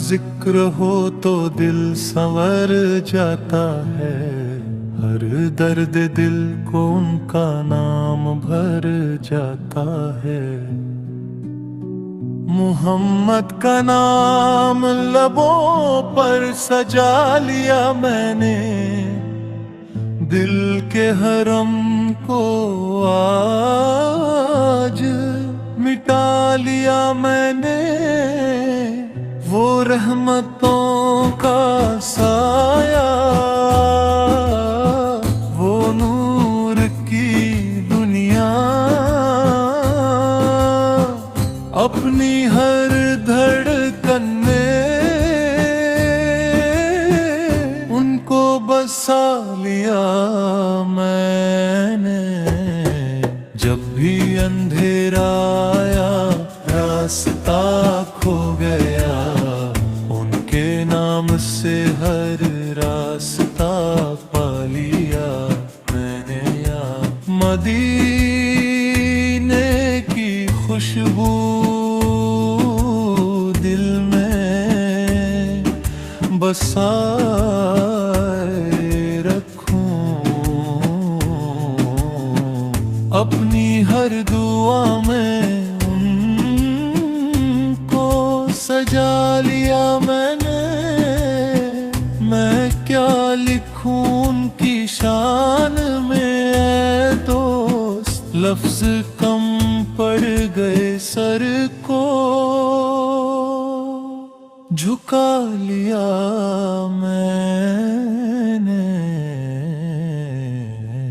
ذکر ہو تو دل سنور جاتا ہے، ہر درد دل کو ان کا نام بھر جاتا ہے۔ محمد کا نام لبوں پر سجا لیا میں نے، دل کے حرم کو آج مٹا لیا میں نے۔ وہ رحمتوں کا سایہ، وہ نور کی دنیا، اپنی ہر دھڑکن میں ان کو بسا لیا میں نے۔ جب بھی اندھیرا آیا، راستہ کھو گیا، ان کے نام سے ہر راستہ پا لیا میں نے۔ یا مدینے کی خوشبو دل میں بسائے رکھوں، اپنی ہر دعا میں ان کو سجا لیا میں نے۔ میں کیا لکھوں ان کی شان میں اے دوست، لفظ کم پڑ گئے، سر کو جھکا لیا میں